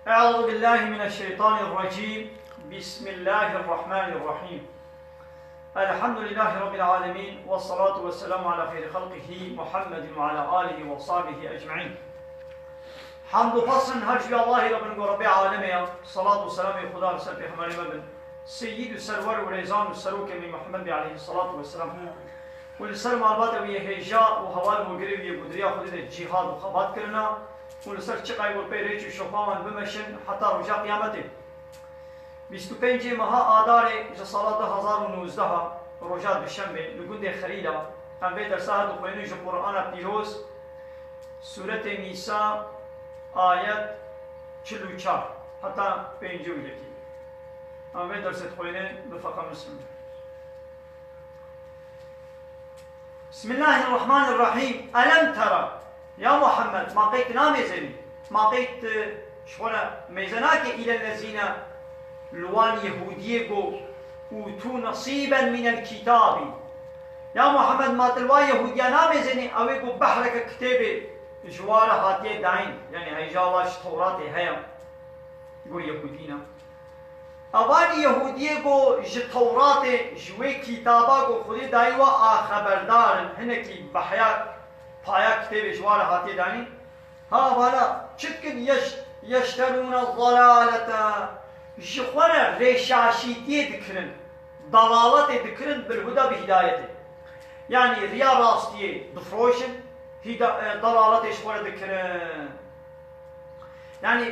أعوذ بالله من الشيطان الرجيم. بسم الله الرحمن الرحيم. الحمد لله رب العالمين، والصلاة والسلام على خير خلقه محمد وعلى آله وصحبه أجمعين. حمد و فصل هر جوی الله رب رب العالمين، صلاة و سلام خدا رسول پیغمبر مبن سيد و سرور و ريزان و سروك من محمد عليه الصلاة والسلام ولسر معلومات وی هجا و حوال مگری وی بدریا خود جهاد و خبات کرنا ولسر چقای و پیریچ و شفاوان بمشن حتی رجا قیامته 25 ماه آذار سال 2019 رجا دوشنبه لگوند خلیلا هم به در ساعت خوینش قرآن پیروز سورة نیسا آیت 44 حتی 51 هم به درس خوینه بفقه مسلم. بسم الله الرحمن الرحيم. ألم ترى يا محمد ما قيت نامزني ما قيت شغلة ميزناك إلى الذين لوان يهودية أوتوا نصيبا من الكتاب. يا محمد ما تلوى يهودية نامزني أو بحرك كتابة جوار هاتي داين يعني هاي جاواش توراتي هيا يقول يهودينا اوان یهودیه گو ج تورات جوی کتابا گو خودی دایوا خبردارن هنکی بحیا پایا کتاب جوار هاتی دانی ها والا چکن یشترون الضلالة جخونا رشاشیتی دکرن ضلالت دکرن بالهدى بهدایته يعني ريا راستیه دفروشن ضلالت اشخونا دکرن يعني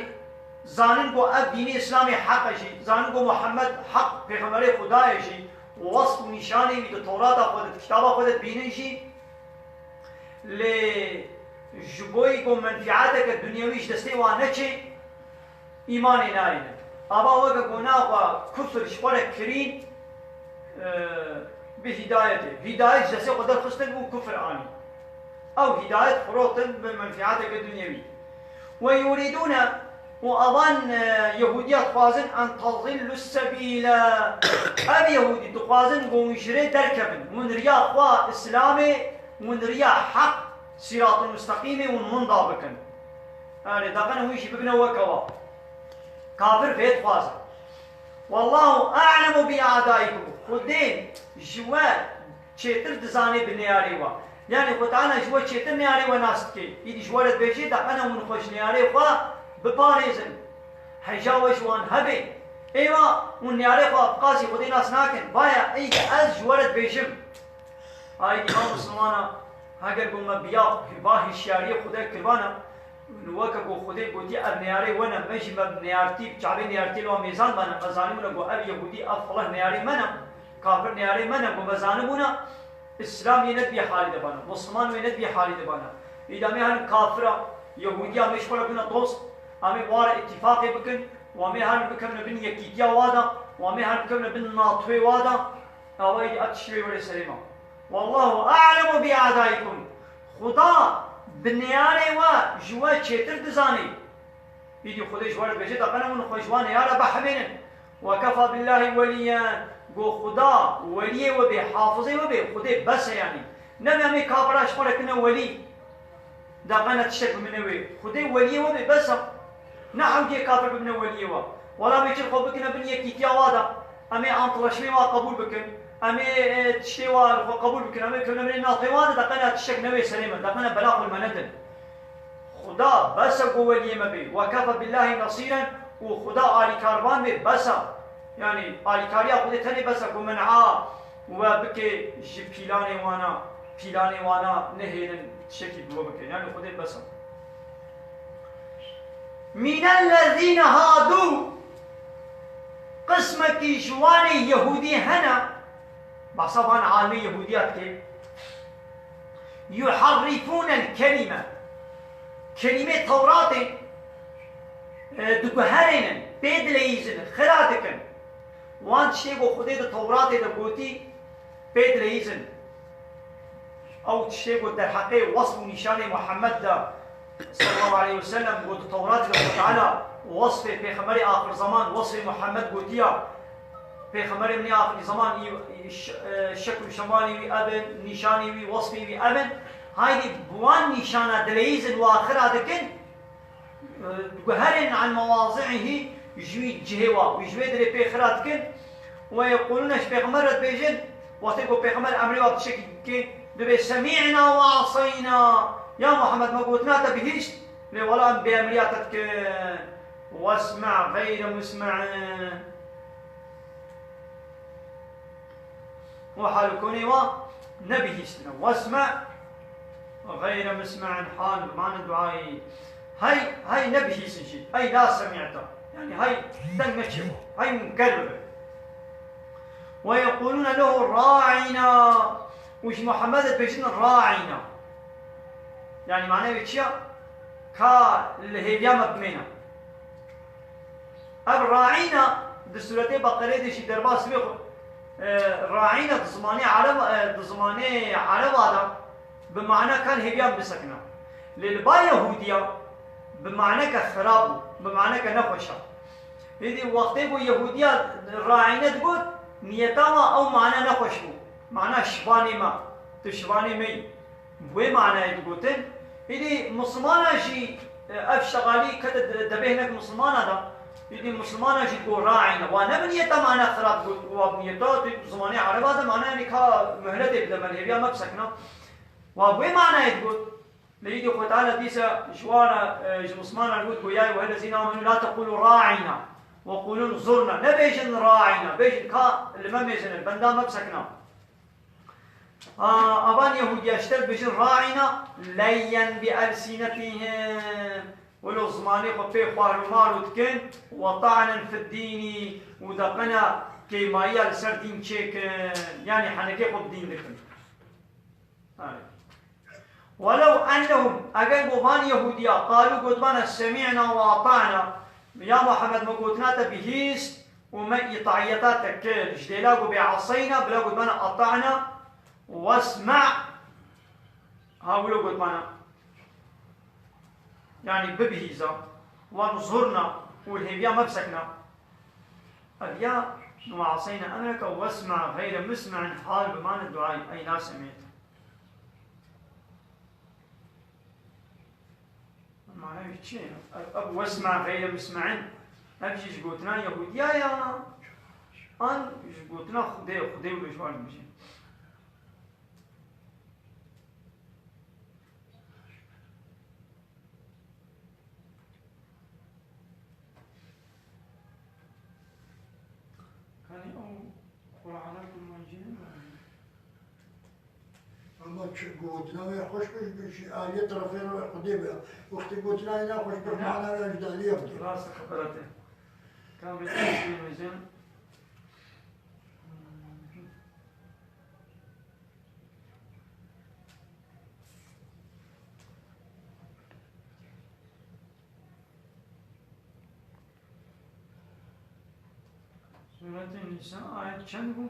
زانن گو اب دین اسلامی حق جی زانن گو محمد حق پیغمبر خدای جی وصف و نشانی وی دو تورات خودت کتاب خودت بینن جی ل جبوی گو منفعات که دنیویش دسته وانه چه ایمان نارینه ابا وگه گناه و کفر شپاره کرین به هدایت جسه قدر خستن و کفر آنی او هدایت فروتن به منفعات که دنیوی و یوریدون وأظن يهودية تخوازن أن تضل السبيل أبي يهودي تخوازن ومشري تركبن من رياء أخوة إسلامي من رياء حق صراط المستقيم ومن ضابكن يعني دقنا ويشي بقنا وكوا كافر فيت خوازن والله أعلم بأعدائكم خدين جوال شيتر دزاني بنياري وا يعني خدانا جوال شيتر نياري وناستكي إذا جوالت بيجي دقنا ونخوش نياري وا بپاريزن هجاوش وان هبي ايوا ونياري قاسي خدي ناس ناكن بايا اي از جورت بيجم هاي امام مسلمانا هاگر گو مبيا باهي شياري خدي كربانا لوكا گو خدي گوتي اب نياري وانا مجي مب نيارتي چابي نيارتي لو ميزان بانا قزاني منا گو اب يهودي اب فلان نياري منا كافر نياري منا گو بزانبونا اسلام يند بي حالي دبانا مسلمان يند بي حالي دبانا اذا مهن كافرة يهودية مشغولة بنا دوست امي وار اتفاقي بكن وامي هل بكمنا بن يكيتيا وادا وامي هل بكمنا بن ناطوي وادا اوي اتشوي ولا سليمه والله اعلم باعدائكم خدا بنياني وا جوا چتر دزاني يدي خدي جوار بيجي دقنا من خوجوان يا رب حبين وكفى بالله وليا جو خدا ولي وبي حافظي وبي خدي بس يعني نبي امي كابراش كنا ولي دقنا تشك منوي خدي ولي وبي بس نحن جي كافر بن وليوا ولا بيجي خو بكنا بن يكيتيا وادا امي انطلشمي ما قبول بكن امي تشتيوا قبول بكن امي كنا من ناطي وادا دقنا تشك نوي سليمه دقنا بلاغ المندن خدا بس قولي ما بي وكفى بالله نصيرا وخدا آل كاربان بي بس يعني آل كاريا خدي تاني بس ومنعا وبكي جي بيلاني وانا نهيرن تشكي بو بكن يعني خدي بس من الذين هادوا قسمك جواني يهودي هنا بصفان عالمي يهوديات كيف يحرفون الكلمة كلمة توراة دقهرين بيدليزن خراتكن وان تشتيقو خديد التوراة دقوتي بيدليزن او تشتيقو در حقي وصف نشان محمد دا صلى الله عليه وسلم قلت التوراة الله تعالى وصف في خمر آخر زمان وصف محمد قلتيا في خمر من آخر زمان شكل شمالي وي أبن نشاني وي وصفي وي أبن هاي بوان نشانة دليزن وآخرها دكن هرن عن مواضعه جوي جهوا وجوي دري بيخرات كن ويقولون اش بيغمرت بيجن وقتكو بيغمر امري وقت شكل كي دبي سمعنا وعصينا يا محمد ما قلتنا تبهيش ولا بأمرياتك واسمع غير مسمع وحال كوني ونبهيشنا واسمع غير مسمع حال معنى الدعاء هاي نبهيش شيء هاي لا سمعته يعني هاي تنشبه هاي مكرره ويقولون له راعنا وش محمد بيجن راعنا يعني معناه بتشيا كالهيبيا مبمنا اب راعنا دسورتي بقره دي شي درباس بيخو راعنا ضماني عرب هذا بمعنى كان هيبيا بسكنه للبا يهوديا بمعنى كخراب بمعنى كنفشا هذه وقتي بو يهوديا راعنا تقول نيتاما او معنى نخشو معنى شباني ما تشباني مي بوي معنى تقولتن هذه مسلمانه شي افشغالي كتد دبهنك مسلمانه ده هذه مسلمانه شي تقول راعنا وانا من نيتا معنى خراب وبنيتا زماني عرب هذا معنى يعني كا مهلت بدل هيبيا ما بسكنه وبوي معنى تقول ليدي خو تعالى ديسا جوانا مسلمانه تقول وياي والذين امنوا لا تقولوا راعنا وقولون زرنا نبيجن راعنا بيجن كا اللي ما بيجن البندا ما بسكنا أبان يهودي أشتر بيجن راعنا لين بألسنتهم ولو زماني خبي خوارو مارو تكن وطعنا في الدين ودقنا كيمايا لسردين تشيك يعني حنكي خب دين لكن ولو أنهم أقل بان يهوديا قالوا قدبانا سمعنا وأطعنا يا محمد ما قلتنا بهيس وما يطعيتاتك جديلاقو بعصينا بلا قلت مانا أطعنا واسمع هاولو قلت مانا يعني ببهيزا ونظهرنا والهبيا مبسكنا أبيا وعصينا أمرك واسمع غير مسمع حال بمعنى الدعاء أي ناس سمعت معناه شيء أب واسمع غير مسمع أبجي جبوتنا يهوديا يا أن جبوتنا خدي ولجوان بيجي كان أو قرآنكم مجنون اما قوتنا ويخش بشي آلية طرفين وقديمة وقت قوتنا هنا خوش برمعنا ويجدالية بدي راسك خبرته كان بيتحسين مجن سورة النساء آية كم هو؟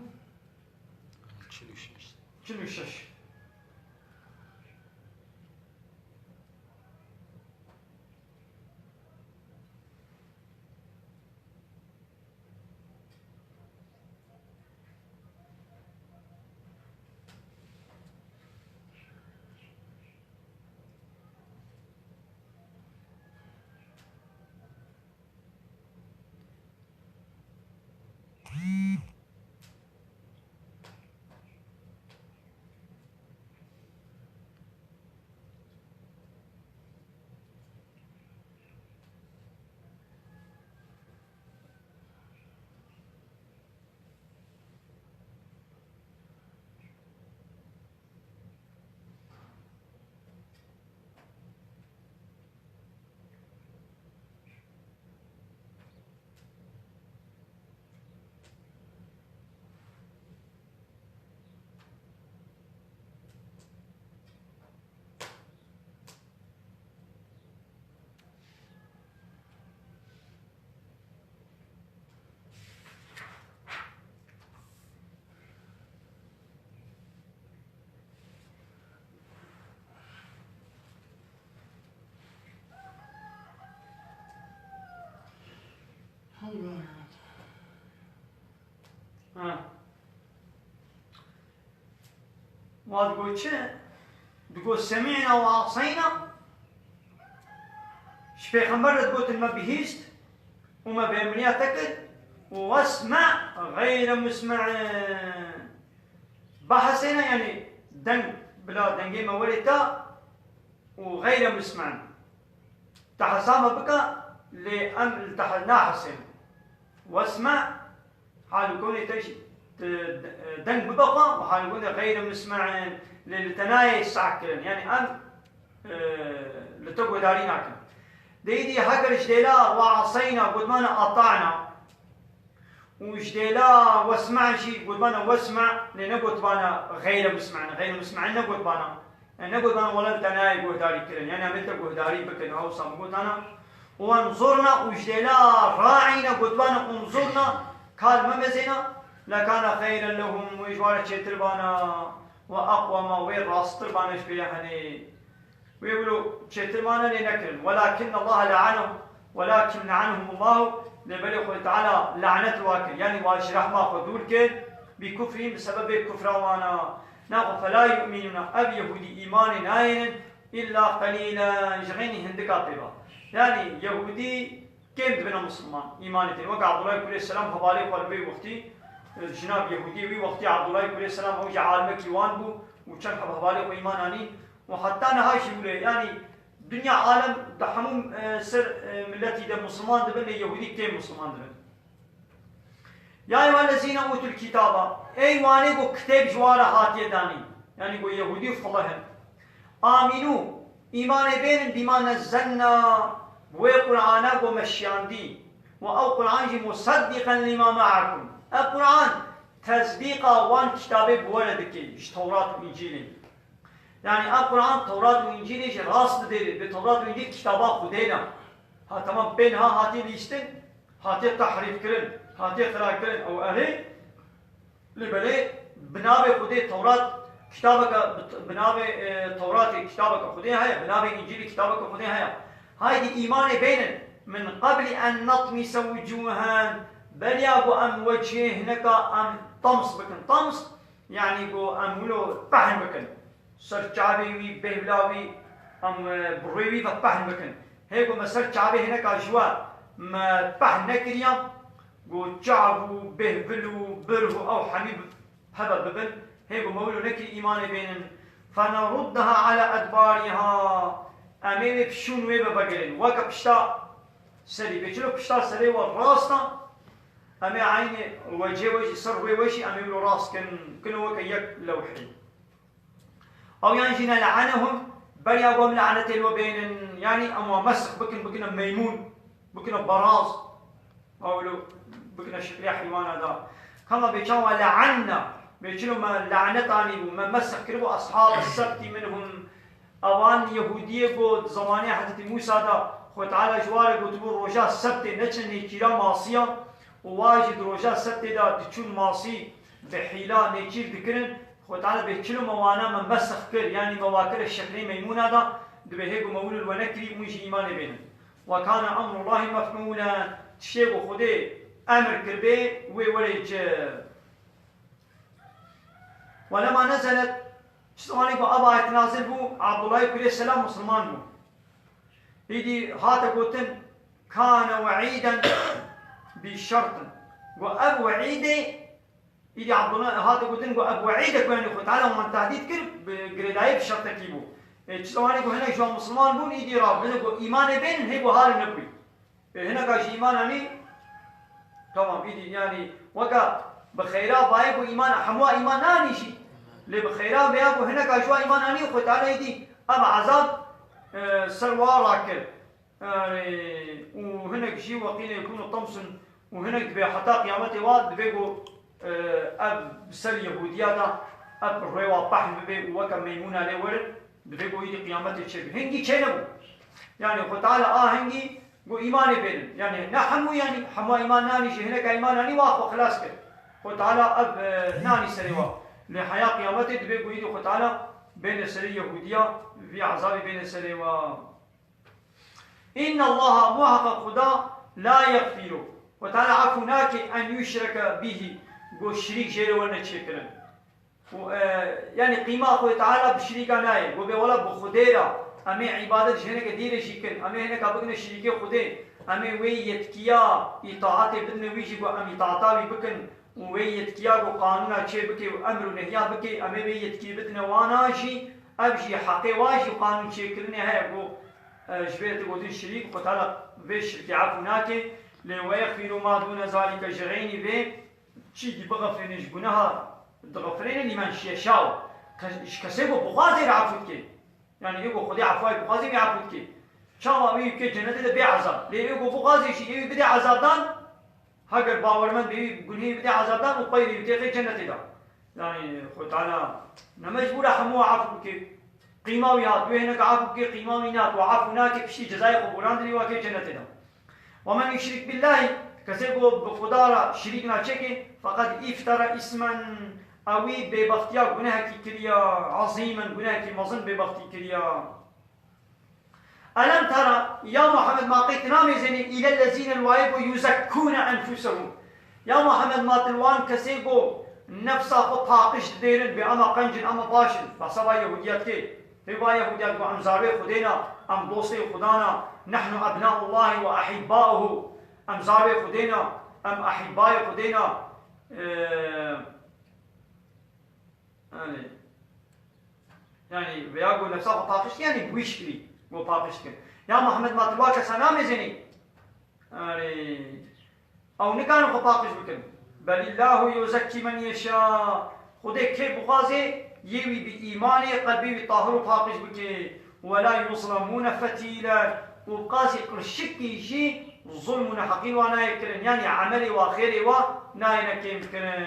46 وتقول شيء تقول سمعنا وعصينا شبيخ مرد قلت ما بهيست وما بيمنياتك واسمع غير مسمع بحثنا يعني دنگ بلا دنگي مولتا وغير مسمع تحسام بك لأم تحنا حسن واسمع حال كوني تش دنگ ببقى وحال كوني غير مسمع للتناي ساكن يعني أم لتقوى داريناكن ديدي حقر جديلا وعصينا قد ما أطعنا وجديلا واسمع شيء قد ما واسمع لنقول بانا غير مسمع نقول بانا نقول بانا ولا تناي قد داري كلن يعني عملت قد داري بكن أو صام أنا وانظرنا وجديلا راعينا قد بانا انظرنا قال ما مزينا لكان خيرا لهم ويجوار تربانا وأقوى ما وين راس تربانا شبيهني ويقولوا شيطانا لنكرن ولكن الله لعنهم ولكن لعنهم الله لبلغ تعالى لعنة الواكل يعني واشرح ما خذول كن بكفرهم بسبب كفر وانا ناخذ فلا يؤمنون أب يهودي إيمان ناين إلا قليلا جغيني هندكا طيبا يعني يهودي كم دبنا مسلمان إيمانتين وقع عبد الله عليه السلام فبالي قلبي وقتي جناب يهودي وي وقتي عبد الله عليه السلام هو عالم كيوان بو وشرح فبالي وإيماناني وحتى نهاش يقول يعني دنيا عالم دحمم سر ملتي ده مسلمان دبن يهودي كم مسلمان دبن يا أيها الذين أوتوا الكتاب أي واني بو كتاب جوار هاتي داني يعني بو يهودي فلهم آمنوا إيمان بين بما نزلنا بو قرآن بو مشياندي وأو قرآن مصدقا لما معكم القرآن تصديقا وان كتاب بولدك توراة وإنجيل يعني القرآن توراة وإنجيل راس ندير بالتوراة وإنجيل كتابات خدينا ها تمام بينها هاتي ليستن هاتي تحريف كرن هاتي قراءة كرن أو أهلي لبلي بنابي خدي توراة كتابك بنابي توراة كتابك خدي هيا بنابي إنجيل كتابك خدي هيا هاي دي إيمان بينن من قبل أن نطمس وجوها بل يابو أم وجهنك أم طمس بكن طمس يعني بو أم ولو طحن بكن سرچاوي وي بهلاوي ام بروي فطحن بكن هيكو ما سرچاوي هناك اجوا ما طحن نكريا جو چاو بهبلو بره او حبيب هذا ببل هيكو مولو نكي ايمان بينن فنردها على ادبارها امي بشون وي ببغلين وقف شتا سري بيچلو بشتا سري والراستا امي عيني وجه سر وجه امي راس كن وكيك لوحي أو ينجينا لعنهم بل يقوم لعنة وبين يعني أما مسخ بكنا ميمون بكنا براز أو لو بكنا شكلي حيوان هذا كما بيشوا لعنا بيشلوا ما لعنتاني وما مسخ كربوا أصحاب السبت منهم أوان يهودية قد زمانية حتى موسى دا خو تعالى جوار قد تقول رجاء السبت نتشن كيرا ماصية وواجد رجاء السبت دا تشون ماصي بحيلة نيجير ذكرن خو تعالى بيكلوا موانا من مسخ كر يعني مواكر الشكلين ميمون هذا دبهيق مولود ونكري مش إيمان بينهم وكان أمر الله مفعولا تشيغ خدي أمر كربي ووليج ولما نزلت شلوني بو أبا يتنازل بو عبد الله عليه السلام مسلمان بو يدي هاتا قوتن كان وعيدا بشرط وأب وعيدي يدي عبد الله هذا قلت لكم ابو عيدك وين يخو تعالى ومن تهديد كرب بجريداي بشرط كيبو تشواني كو هنا جو مسلمان بون يدي راب هنا كو ايمان بين هي بو حال نبي هنا كاش ايمان اني تمام يدي يعني وكا بخيرا باي بو ايمان حموا ايمان اني شي اللي بخيرا بيا بو هنا كاش ايمان اني خو تعالى يدي اب عذاب سروار راكل وهنا شيء وقيل يكون طمس وهنا حتى قيامته واد بيقو اب سر يهوديانا اب روا بحن بي وكم ميمونه له ورد بيقو يدي قيامته تشبه هنجي تشنبو يعني خو تعالى هنجي قو ايمان بين يعني نحمو يعني حمو ايمان ناني شي هناك ايمان ناني واخو خلاص كده خو تعالى اب ناني سروا لحياه قيامته بيقو يدي خو تعالى بين سر يهوديا في عذاب بين سروا ان الله محق خدا لا يغفر وتعالى عفوناك ان يشرك به قو الشريك جيري ولنا تشكرن يعني قيمة أخوة تعالى بشريكا ناي قو بولا بخديرا أمي عبادة جهنك دير شيكن أمي هناك أبغنا شريكي خدين أمي ويتكيا إطاعت بدنا ويجي أمي إطاعتي بكن ويتكيا وقانونا شيء بكي وأمر ونهيا بكي أمي ويتكي بدنا واناجي أبجي حقي واجي وقانون شيء كلنا هاي أبو جبرت قدين شريك وتعالى فيش في عفوناك لويغفر ما دون ذلك جغيني به شيء بغفرين جبناها تغفرين لمن شيشاو كسبوا بخازي عفوتك يعني يقول خدي عفواي بخازي بعفوتك شاما ويك جنة ده بعذاب ليه يقول بخازي شيء بدي عذابان هاجر باورمن بيقولي بدي عذابان وقيري بتاعي جنة ده يعني خد على نمجبور حمو عفوتك قيمة ويات وهناك عفوتك قيمة وينات وعفوناك بشي جزاء قبوران دري واكي جنة ده ومن يشرك بالله كسبوا بخدارة شريكنا تشكي فقد افترى اسما أوي ببختيا جناهك كريا عظيما جناهك مظن ببختي كريا ألم ترى يا محمد ما قيت نامزني إلى الذين الوايب يزكون أنفسهم يا محمد ما تلوان كسيبو نفسه فطاقش ديرن بأما قنجن أما باشن بصبا يهوديات كي فيبا يهوديات أم زاري خدينا أم دوستي خدانا نحن أبناء الله وأحباؤه أم زاري خدينا أم أحباء خدينا يعني بيقول نفسه طاقش يعني بويشكلي مو طاقشكن يا محمد ما تلواك سنام زيني يعني او نكانوا خطاقش بكن بل الله يزكي من يشاء خدي كيف بخازي يوي بإيماني قلبي بطاهر طاقش بكي ولا يظلمون فتيلا وقاسي كرشك يجي ظلمنا حقير وانا يكرن يعني عملي وخيري وناينا كيمكن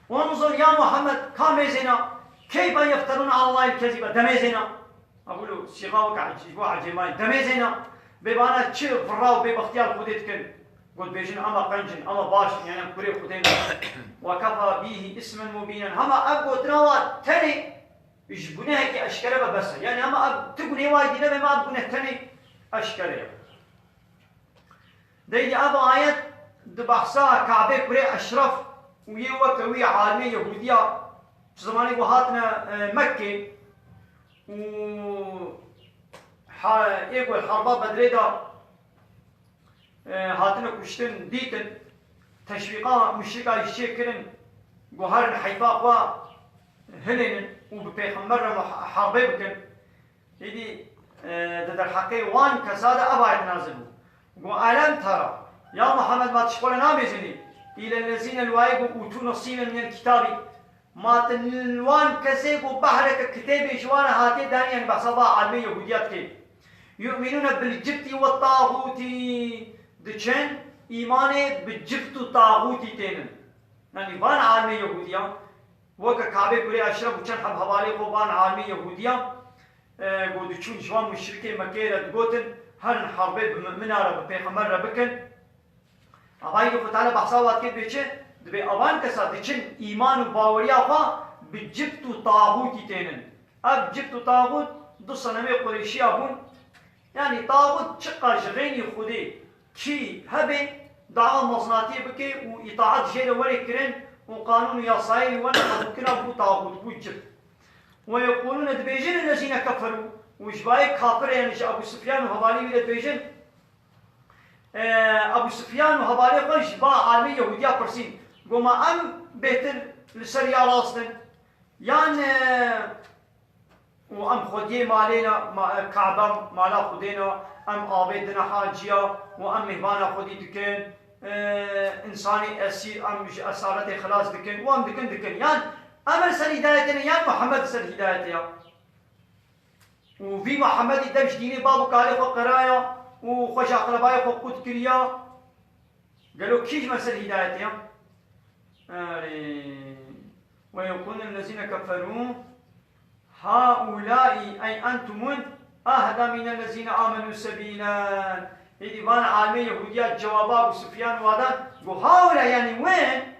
وانظر يا محمد كاميزنا كيف يفترون على الله الكذب دميزنا أقولوا صيغة عجيبة دميزنا ببانا تشير فراو ببختيار خديتكن قلت بيجن أما قنجن أما باش يعني كوري خدين وكفى به اسما مبينا هما أبو تنوى تاني يجبونه كي أشكره بس يعني هما تقولي وايد لما ما أبونه تاني أشكره ديدي أبو آيات دبحسا كعبه كوري أشرف ويوك ويا عالمي يهودية زماني وهاتنا مكة و يقول حربات بدريدا هاتنا كشتن ديتن تشويقا مشركا يشكرن جوهرن حيفاق و هلن وببيغمبر حربي بكن يدي در حقي وان كسادة أبعد نازلوا وألم ترى يا محمد ما تشقل نامزني إلى الذين الوايقوا أوتوا نصيبا من الكتاب ما تنوان كسيقوا بحرك كتاب جوانا هاتي دانيا بحصبا عالمي يهوديات كي يؤمنون بالجبت والطاغوت دچن إيماني بالجبت والطاغوت تينن يعني بان عالمي يهوديا وكا كعبه بري أشرف وچن حب حوالي بان عالمي يهوديا قود چون جوان مشركي مكيرة دقوتن هرن حربي بمؤمنة ببيغمبر بكن أباي فتالة بحصاوات كي بيچه دبي أوان كسا دچن إيمان وباوريا فا بجبت طاغوت تينن أب جبت طاغوت دو صنمي قريشي أبون يعني طاغوت چقا جغيني خودي كي هبي دعوة مصناتي بكي وإطاعت جيل وري كرن وقانون يصاير وانا ممكن أبو طاغوت بو جبت ويقولون دبيجن الذين كفروا وشباي كافر يعني أبو سفيان وهبالي بيد دبيجن أبو سفيان وهبالي قنش با عالمي يهودية برسين قوما أم بيتر لسريا راسن يعني وأم خديه مالينا كعبة مالا خدينا أم آبيدنا حاجية وأم مهبانا خدي دكين إنساني أسير أم أسارة خلاص دكين وأم دكين يعني أمر سر هدايتنا يعني محمد سر هدايتنا وفي محمد يدمش ديني بابو كالي خو قرايا وخوش أقربائي خو قد كريا قالوا كيش مسر هدايتنا ويقول الذين كفروا هؤلاء أي أنتم أهدى من الذين آمنوا سبيلا هذي بان عالمي يهوديات جوابا وسفيان وادان هؤلاء يعني وين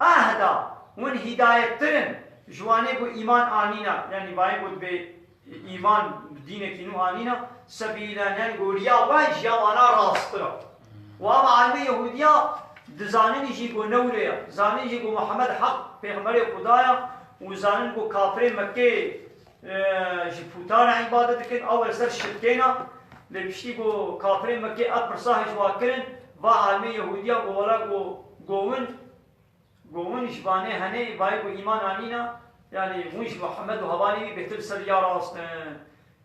أهدى وين هداية ترن جواني بو إيمان آنينا يعني باي بود بإيمان بدينك إنو آنينا سبيلا يعني قوليا واجيا وانا راسترا وأما عالمي يهوديات دزانين يجيبوا نوريا زانين يجيبوا محمد حق پیغمبر خدایا و زانين کو کافر مکه جبوتان عبادة كن أو سر شركينا لبشتي جو كافرين مكي أكبر صاحي جواكرن با عالمي يهودية ولا قومن إشبانه هني باي جو إيمان آنينا يعني مش محمد وهباني بيتر سر يا راس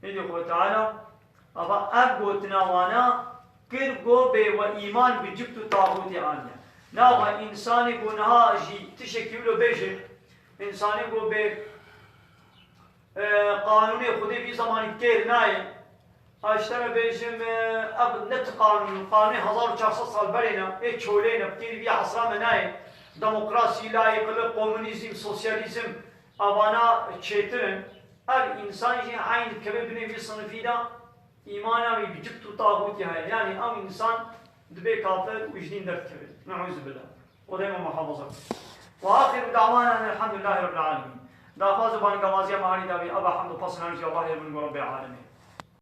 إلي هو تعالى أبا أبو تناوانا كر جو بي وإيمان بجبت طاغوت آنيا ناوا إنساني جو نها جي تشكيلو بيجي إنساني جو بي قانوني خودي في زمان كير ناي اشترى بيجم اب نت قانوني 1400 سال برينا اي تشولينا بتير بي حصرا مناي ديمقراطي لايق كومونيزم سوسياليزم ابانا تشيترن اب انسان جي عين كبه بني في صنفيدا ايمانا بجبت طاغوت يعني ام انسان دبي كافر وجدين دركبه نعوذ بالله ودائما محافظه واخر دعوانا ان الحمد لله رب العالمين دا فاز بان غوازيا ماري دابي ابا حمد فصلنا الله من رب العالمين